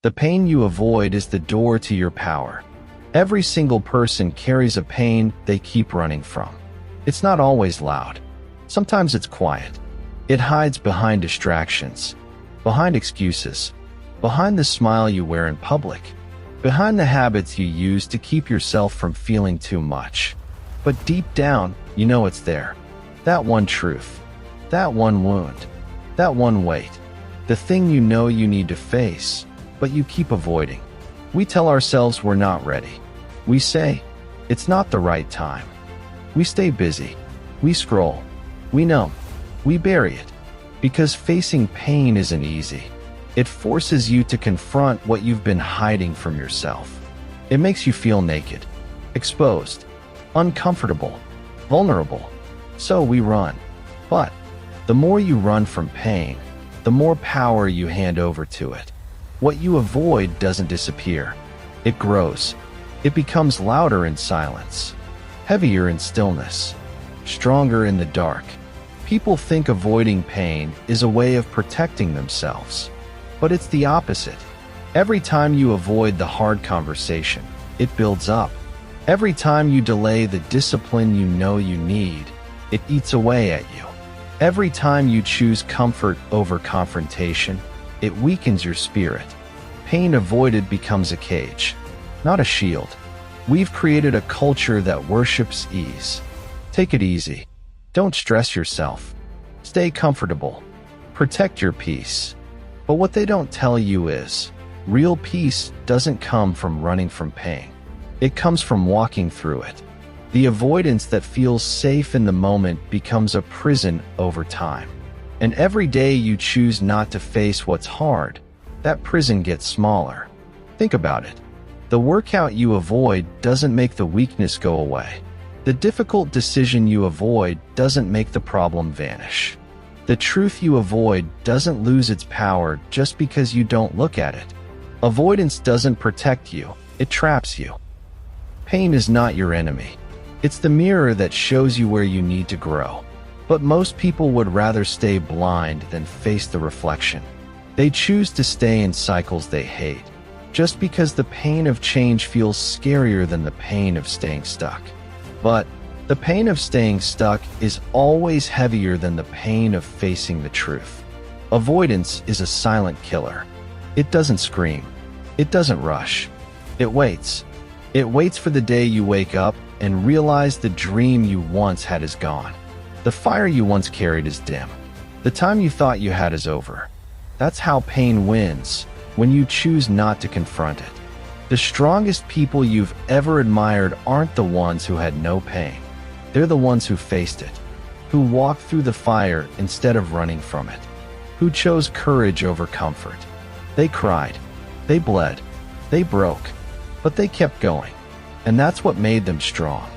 The pain you avoid is the door to your power. Every single person carries a pain they keep running from. It's not always loud. Sometimes it's quiet. It hides behind distractions, behind excuses, behind the smile you wear in public, behind the habits you use to keep yourself from feeling too much. But deep down, you know it's there. That one truth, that one wound, that one weight, the thing you know you need to face, but you keep avoiding. We tell ourselves we're not ready. We say, it's not the right time. We stay busy. We scroll. We numb. We bury it. Because facing pain isn't easy. It forces you to confront what you've been hiding from yourself. It makes you feel naked, exposed, uncomfortable, vulnerable. So we run. But the more you run from pain, the more power you hand over to it. What you avoid doesn't disappear. It grows. It becomes louder in silence, heavier in stillness, stronger in the dark. People think avoiding pain is a way of protecting themselves. But it's the opposite. Every time you avoid the hard conversation, it builds up. Every time you delay the discipline you know you need, it eats away at you. Every time you choose comfort over confrontation, it weakens your spirit. Pain avoided becomes a cage, not a shield. We've created a culture that worships ease. Take it easy. Don't stress yourself. Stay comfortable. Protect your peace. But what they don't tell you is, real peace doesn't come from running from pain. It comes from walking through it. The avoidance that feels safe in the moment becomes a prison over time. And every day you choose not to face what's hard, that prison gets smaller. Think about it. The workout you avoid doesn't make the weakness go away. The difficult decision you avoid doesn't make the problem vanish. The truth you avoid doesn't lose its power just because you don't look at it. Avoidance doesn't protect you, it traps you. Pain is not your enemy. It's the mirror that shows you where you need to grow. But most people would rather stay blind than face the reflection. They choose to stay in cycles they hate, just because the pain of change feels scarier than the pain of staying stuck. But the pain of staying stuck is always heavier than the pain of facing the truth. Avoidance is a silent killer. It doesn't scream. It doesn't rush. It waits. It waits for the day you wake up and realize the dream you once had is gone. The fire you once carried is dim. The time you thought you had is over. That's how pain wins, when you choose not to confront it. The strongest people you've ever admired aren't the ones who had no pain. They're the ones who faced it, who walked through the fire instead of running from it, who chose courage over comfort. They cried, they bled, they broke, but they kept going. And that's what made them strong.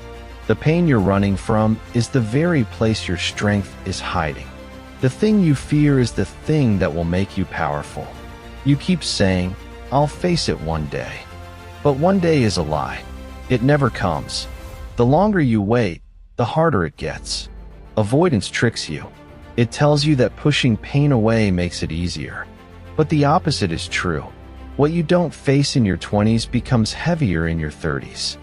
The pain you're running from is the very place your strength is hiding. The thing you fear is the thing that will make you powerful. You keep saying, I'll face it one day. But one day is a lie. It never comes. The longer you wait, the harder it gets. Avoidance tricks you. It tells you that pushing pain away makes it easier. But the opposite is true. What you don't face in your 20s becomes heavier in your 30s.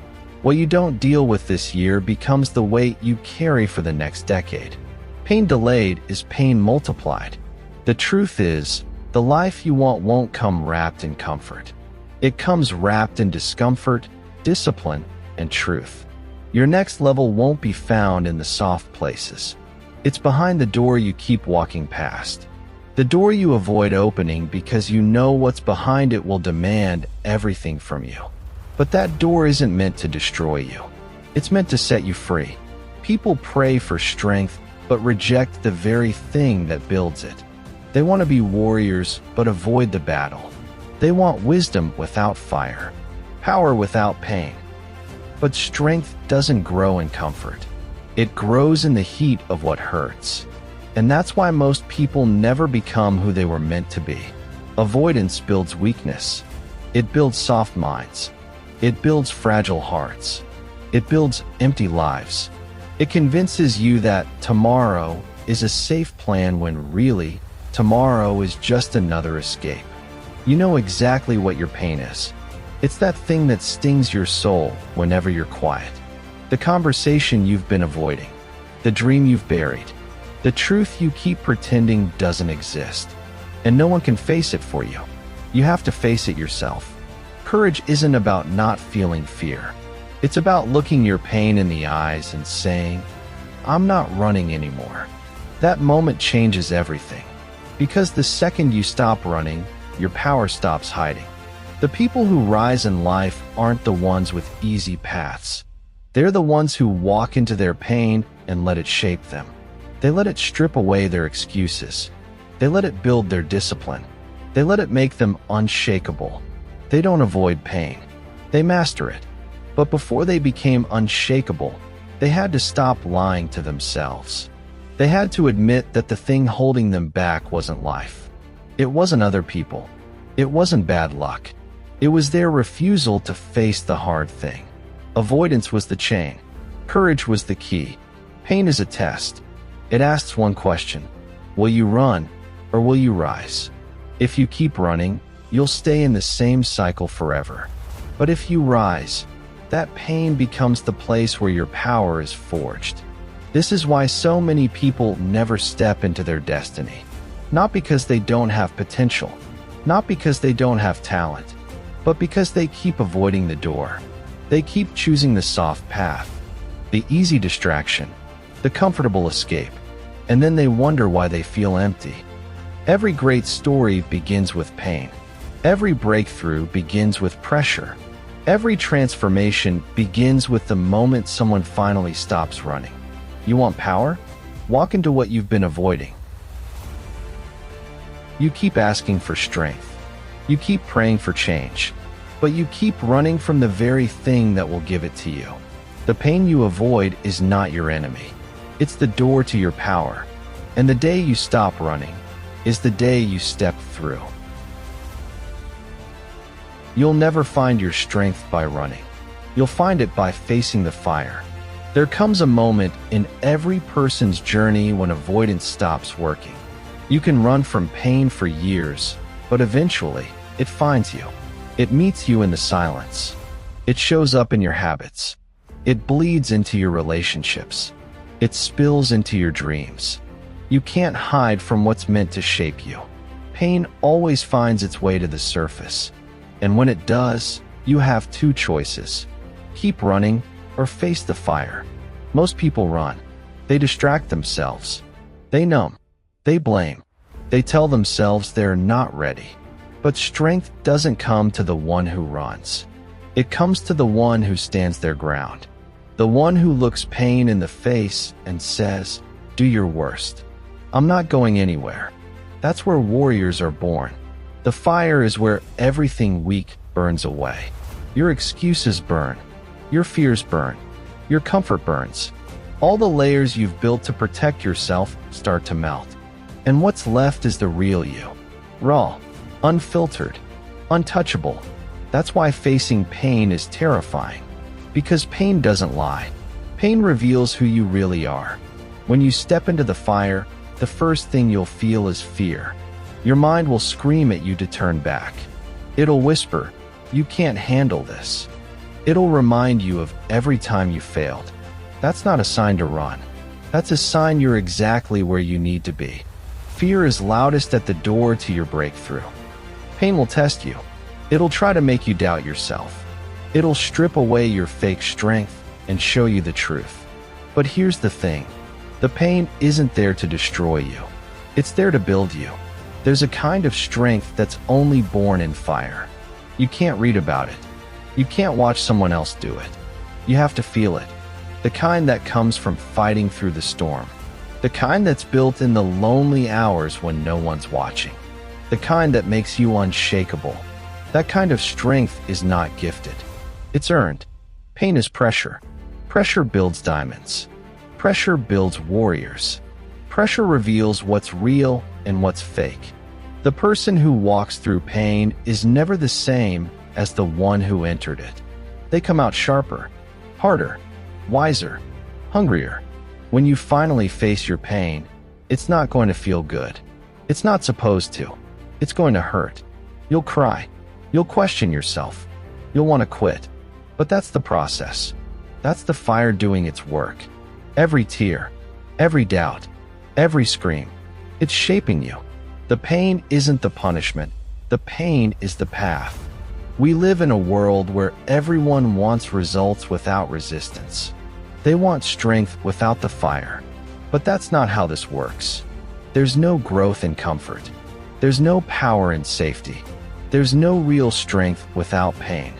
What you don't deal with this year becomes the weight you carry for the next decade. Pain delayed is pain multiplied. The truth is, the life you want won't come wrapped in comfort. It comes wrapped in discomfort, discipline, and truth. Your next level won't be found in the soft places. It's behind the door you keep walking past. The door you avoid opening because you know what's behind it will demand everything from you. But that door isn't meant to destroy you. It's meant to set you free. People pray for strength, but reject the very thing that builds it. They want to be warriors, but avoid the battle. They want wisdom without fire, power without pain. But strength doesn't grow in comfort. It grows in the heat of what hurts. And that's why most people never become who they were meant to be. Avoidance builds weakness. It builds soft minds. It builds fragile hearts. It builds empty lives. It convinces you that tomorrow is a safe plan when really, tomorrow is just another escape. You know exactly what your pain is. It's that thing that stings your soul whenever you're quiet. The conversation you've been avoiding. The dream you've buried. The truth you keep pretending doesn't exist. And no one can face it for you. You have to face it yourself. Courage isn't about not feeling fear. It's about looking your pain in the eyes and saying, "I'm not running anymore." That moment changes everything. Because the second you stop running, your power stops hiding. The people who rise in life aren't the ones with easy paths. They're the ones who walk into their pain and let it shape them. They let it strip away their excuses. They let it build their discipline. They let it make them unshakable. They don't avoid pain. They master it. But before they became unshakable, they had to stop lying to themselves. They had to admit that the thing holding them back wasn't life. It wasn't other people. It wasn't bad luck. It was their refusal to face the hard thing. Avoidance was the chain. Courage was the key. Pain is a test. It asks one question: will you run or will you rise? If you keep running, you'll stay in the same cycle forever. But if you rise, that pain becomes the place where your power is forged. This is why so many people never step into their destiny. Not because they don't have potential, not because they don't have talent, but because they keep avoiding the door. They keep choosing the soft path, the easy distraction, the comfortable escape, and then they wonder why they feel empty. Every great story begins with pain. Every breakthrough begins with pressure. Every transformation begins with the moment someone finally stops running. You want power? Walk into what you've been avoiding. You keep asking for strength. You keep praying for change. But you keep running from the very thing that will give it to you. The pain you avoid is not your enemy. It's the door to your power. And the day you stop running is the day you step through. You'll never find your strength by running. You'll find it by facing the fire. There comes a moment in every person's journey when avoidance stops working. You can run from pain for years, but eventually, it finds you. It meets you in the silence. It shows up in your habits. It bleeds into your relationships. It spills into your dreams. You can't hide from what's meant to shape you. Pain always finds its way to the surface. And when it does, you have two choices. Keep running or face the fire. Most people run. They distract themselves. They numb. They blame. They tell themselves they're not ready. But strength doesn't come to the one who runs. It comes to the one who stands their ground. The one who looks pain in the face and says, "Do your worst. I'm not going anywhere." That's where warriors are born. The fire is where everything weak burns away. Your excuses burn. Your fears burn. Your comfort burns. All the layers you've built to protect yourself start to melt. And what's left is the real you. Raw, unfiltered, untouchable. That's why facing pain is terrifying. Because pain doesn't lie. Pain reveals who you really are. When you step into the fire, the first thing you'll feel is fear. Your mind will scream at you to turn back. It'll whisper, "You can't handle this." It'll remind you of every time you failed. That's not a sign to run. That's a sign you're exactly where you need to be. Fear is loudest at the door to your breakthrough. Pain will test you. It'll try to make you doubt yourself. It'll strip away your fake strength and show you the truth. But here's the thing. The pain isn't there to destroy you. It's there to build you. There's a kind of strength that's only born in fire. You can't read about it. You can't watch someone else do it. You have to feel it. The kind that comes from fighting through the storm. The kind that's built in the lonely hours when no one's watching. The kind that makes you unshakable. That kind of strength is not gifted. It's earned. Pain is pressure. Pressure builds diamonds. Pressure builds warriors. Pressure reveals what's real and what's fake. The person who walks through pain is never the same as the one who entered it. They come out sharper, harder, wiser, hungrier. When you finally face your pain, it's not going to feel good. It's not supposed to. It's going to hurt. You'll cry. You'll question yourself. You'll want to quit. But that's the process. That's the fire doing its work. Every tear, every doubt, every scream, it's shaping you. The pain isn't the punishment. The pain is the path. We live in a world where everyone wants results without resistance. They want strength without the fire. But that's not how this works. There's no growth in comfort. There's no power in safety. There's no real strength without pain.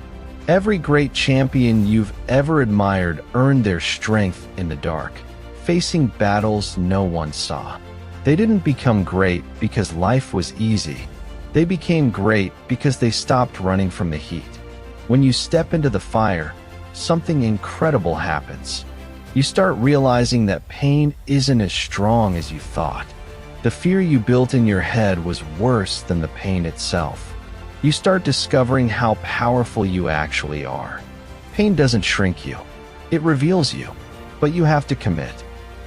Every great champion you've ever admired earned their strength in the dark, facing battles no one saw. They didn't become great because life was easy. They became great because they stopped running from the heat. When you step into the fire, something incredible happens. You start realizing that pain isn't as strong as you thought. The fear you built in your head was worse than the pain itself. You start discovering how powerful you actually are. Pain doesn't shrink you. It reveals you. But you have to commit.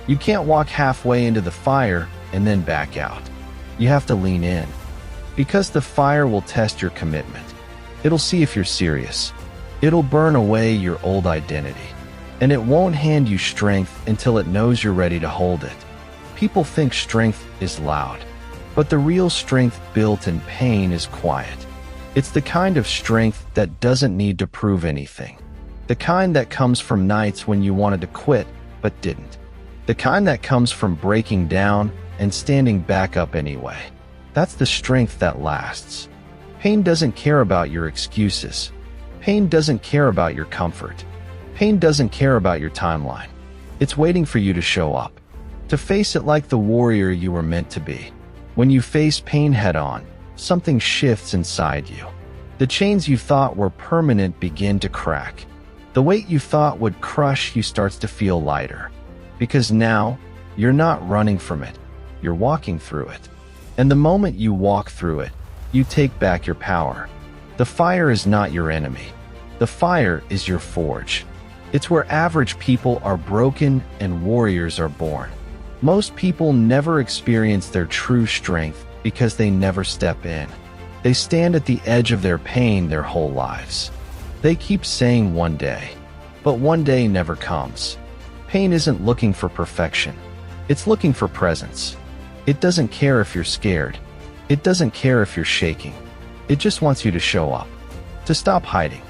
You can't walk halfway into the fire and then back out. You have to lean in. Because the fire will test your commitment. It'll see if you're serious. It'll burn away your old identity. And it won't hand you strength until it knows you're ready to hold it. People think strength is loud. But the real strength built in pain is quiet. It's the kind of strength that doesn't need to prove anything. The kind that comes from nights when you wanted to quit, but didn't. The kind that comes from breaking down and standing back up anyway. That's the strength that lasts. Pain doesn't care about your excuses. Pain doesn't care about your comfort. Pain doesn't care about your timeline. It's waiting for you to show up. To face it like the warrior you were meant to be. When you face pain head-on, something shifts inside you. The chains you thought were permanent begin to crack. The weight you thought would crush you starts to feel lighter. Because now, you're not running from it. You're walking through it. And the moment you walk through it, you take back your power. The fire is not your enemy. The fire is your forge. It's where average people are broken and warriors are born. Most people never experience their true strength because they never step in. They stand at the edge of their pain their whole lives. They keep saying one day, but one day never comes. Pain isn't looking for perfection. It's looking for presence. It doesn't care if you're scared. It doesn't care if you're shaking. It just wants you to show up. To stop hiding.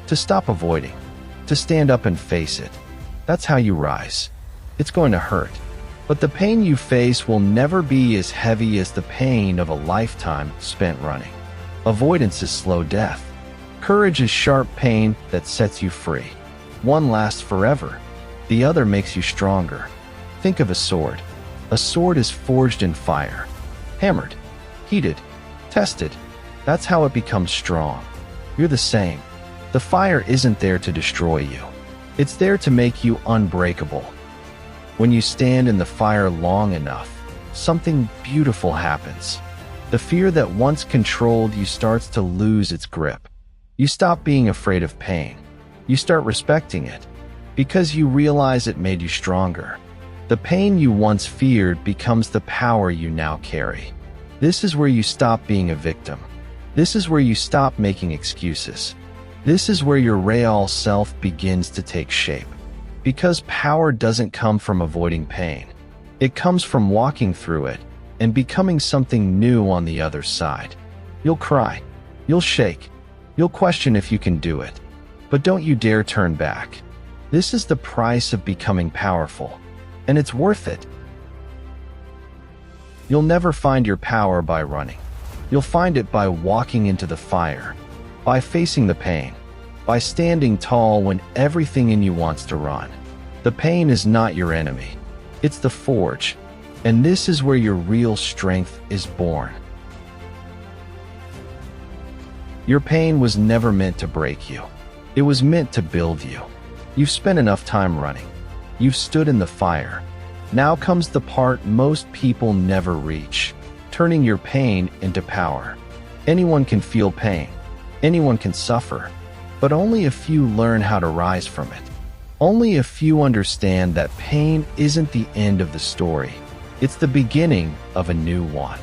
To stop avoiding. To stand up and face it. That's how you rise. It's going to hurt. But the pain you face will never be as heavy as the pain of a lifetime spent running. Avoidance is slow death. Courage is sharp pain that sets you free. One lasts forever. The other makes you stronger. Think of a sword. A sword is forged in fire. Hammered, heated, tested. That's how it becomes strong. You're the same. The fire isn't there to destroy you. It's there to make you unbreakable. When you stand in the fire long enough, something beautiful happens. The fear that once controlled you starts to lose its grip. You stop being afraid of pain. You start respecting it, because you realize it made you stronger. The pain you once feared becomes the power you now carry. This is where you stop being a victim. This is where you stop making excuses. This is where your real self begins to take shape. Because power doesn't come from avoiding pain. It comes from walking through it and becoming something new on the other side. You'll cry. You'll shake. You'll question if you can do it. But don't you dare turn back. This is the price of becoming powerful. And it's worth it. You'll never find your power by running. You'll find it by walking into the fire, by facing the pain, by standing tall when everything in you wants to run. The pain is not your enemy. It's the forge. And this is where your real strength is born. Your pain was never meant to break you. It was meant to build you. You've spent enough time running. You've stood in the fire. Now comes the part most people never reach, turning your pain into power. Anyone can feel pain. Anyone can suffer. But only a few learn how to rise from it. Only a few understand that pain isn't the end of the story. It's the beginning of a new one.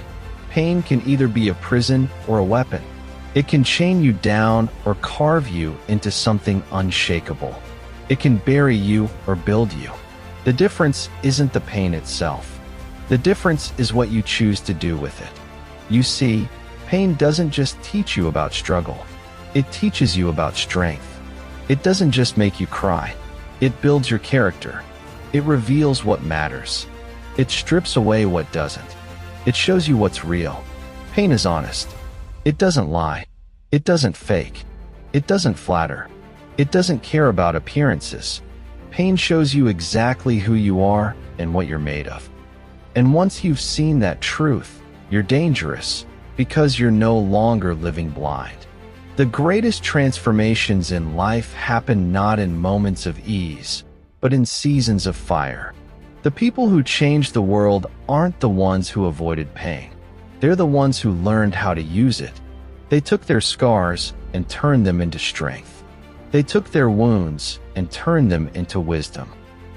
Pain can either be a prison or a weapon. It can chain you down or carve you into something unshakable. It can bury you or build you. The difference isn't the pain itself. The difference is what you choose to do with it. You see, pain doesn't just teach you about struggle. It teaches you about strength. It doesn't just make you cry. It builds your character. It reveals what matters. It strips away what doesn't. It shows you what's real. Pain is honest. It doesn't lie. It doesn't fake. It doesn't flatter. It doesn't care about appearances. Pain shows you exactly who you are and what you're made of. And once you've seen that truth, you're dangerous because you're no longer living blind. The greatest transformations in life happen not in moments of ease, but in seasons of fire. The people who change the world aren't the ones who avoided pain. They're the ones who learned how to use it. They took their scars and turned them into strength. They took their wounds and turned them into wisdom.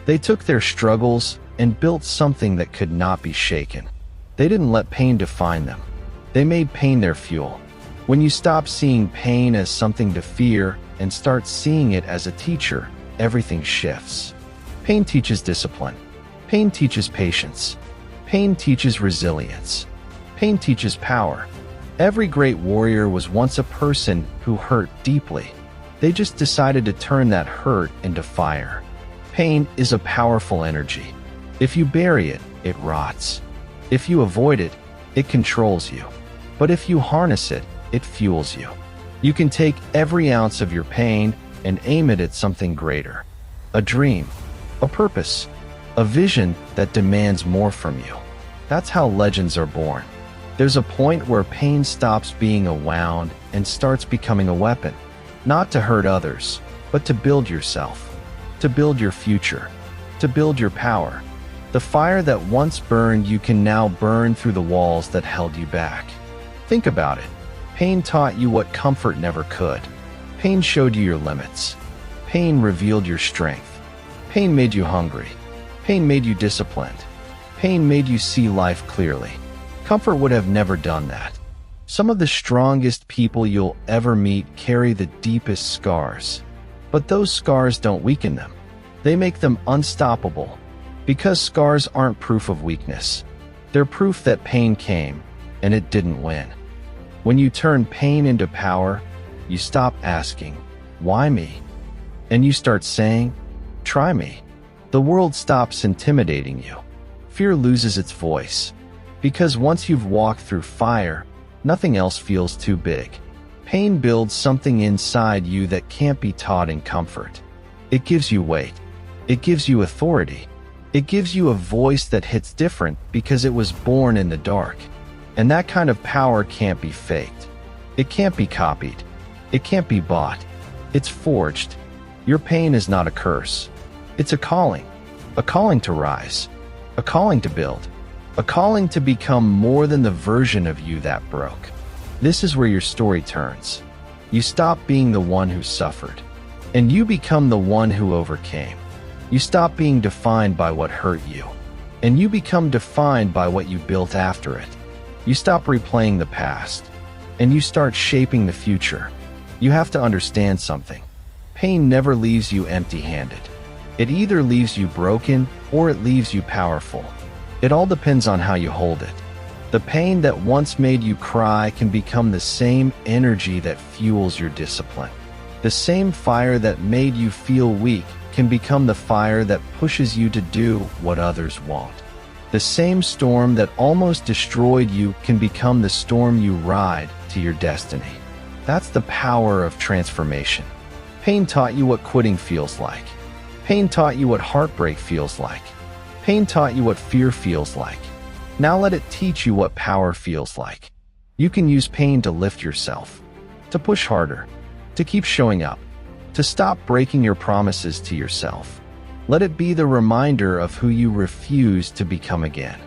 They took their struggles and built something that could not be shaken. They didn't let pain define them. They made pain their fuel. When you stop seeing pain as something to fear and start seeing it as a teacher, everything shifts. Pain teaches discipline. Pain teaches patience. Pain teaches resilience. Pain teaches power. Every great warrior was once a person who hurt deeply. They just decided to turn that hurt into fire. Pain is a powerful energy. If you bury it, it rots. If you avoid it, it controls you. But if you harness it, it fuels you. You can take every ounce of your pain and aim it at something greater. A dream, a purpose, a vision that demands more from you. That's how legends are born. There's a point where pain stops being a wound and starts becoming a weapon. Not to hurt others, but to build yourself, to build your future, to build your power. The fire that once burned you can now burn through the walls that held you back. Think about it. Pain taught you what comfort never could. Pain showed you your limits. Pain revealed your strength. Pain made you hungry. Pain made you disciplined. Pain made you see life clearly. Comfort would have never done that. Some of the strongest people you'll ever meet carry the deepest scars. But those scars don't weaken them. They make them unstoppable. Because scars aren't proof of weakness. They're proof that pain came, and it didn't win. When you turn pain into power, you stop asking, "Why me?" And you start saying, "Try me." The world stops intimidating you. Fear loses its voice. Because once you've walked through fire, nothing else feels too big. Pain builds something inside you that can't be taught in comfort. It gives you weight. It gives you authority. It gives you a voice that hits different because it was born in the dark. And that kind of power can't be faked. It can't be copied. It can't be bought. It's forged. Your pain is not a curse. It's a calling to rise, a calling to build, a calling to become more than the version of you that broke. This is where your story turns. You stop being the one who suffered, and you become the one who overcame. You stop being defined by what hurt you, and you become defined by what you built after it. You stop replaying the past, and you start shaping the future. You have to understand something. Pain never leaves you empty-handed. It either leaves you broken or it leaves you powerful. It all depends on how you hold it. The pain that once made you cry can become the same energy that fuels your discipline. The same fire that made you feel weak can become the fire that pushes you to do what others won't. The same storm that almost destroyed you can become the storm you ride to your destiny. That's the power of transformation. Pain taught you what quitting feels like. Pain taught you what heartbreak feels like. Pain taught you what fear feels like. Now let it teach you what power feels like. You can use pain to lift yourself, to push harder, to keep showing up, to stop breaking your promises to yourself. Let it be the reminder of who you refuse to become again.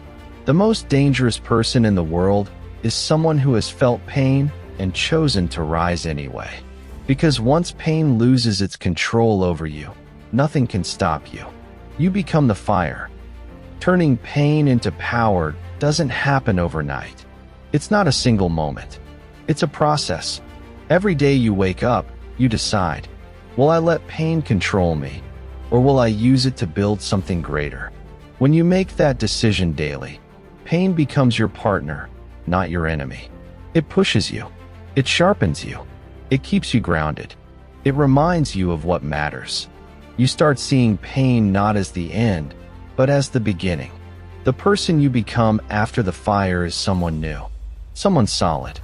The most dangerous person in the world is someone who has felt pain and chosen to rise anyway. Because once pain loses its control over you, nothing can stop you. You become the fire. Turning pain into power doesn't happen overnight. It's not a single moment. It's a process. Every day you wake up, you decide, will I let pain control me, or will I use it to build something greater? When you make that decision daily, pain becomes your partner, not your enemy. It pushes you. It sharpens you. It keeps you grounded. It reminds you of what matters. You start seeing pain not as the end, but as the beginning. The person you become after the fire is someone new, someone solid,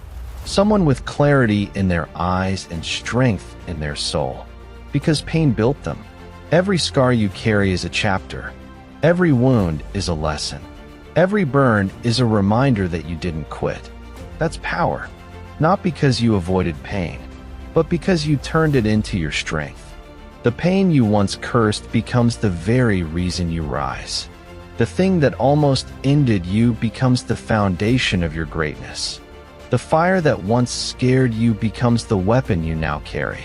someone with clarity in their eyes and strength in their soul. Because pain built them. Every scar you carry is a chapter. Every wound is a lesson. Every burn is a reminder that you didn't quit. That's power. Not because you avoided pain, but because you turned it into your strength. The pain you once cursed becomes the very reason you rise. The thing that almost ended you becomes the foundation of your greatness. The fire that once scared you becomes the weapon you now carry.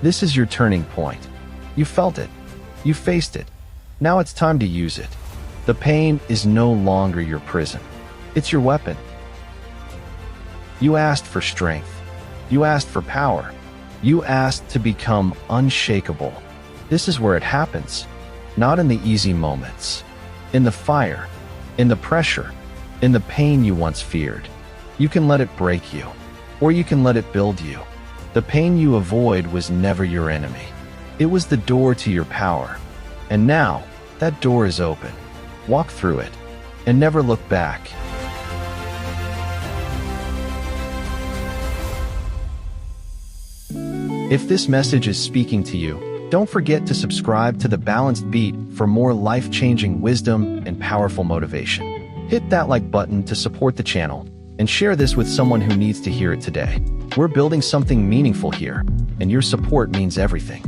This is your turning point. You felt it. You faced it. Now it's time to use it. The pain is no longer your prison. It's your weapon. You asked for strength. You asked for power. You asked to become unshakable. This is where it happens. Not in the easy moments. In the fire. In the pressure. In the pain you once feared. You can let it break you, or you can let it build you. The pain you avoid was never your enemy. It was the door to your power. And now, that door is open. Walk through it, and never look back. If this message is speaking to you, don't forget to subscribe to The Balanced Beat for more life-changing wisdom and powerful motivation. Hit that like button to support the channel, and share this with someone who needs to hear it today. We're building something meaningful here, and your support means everything.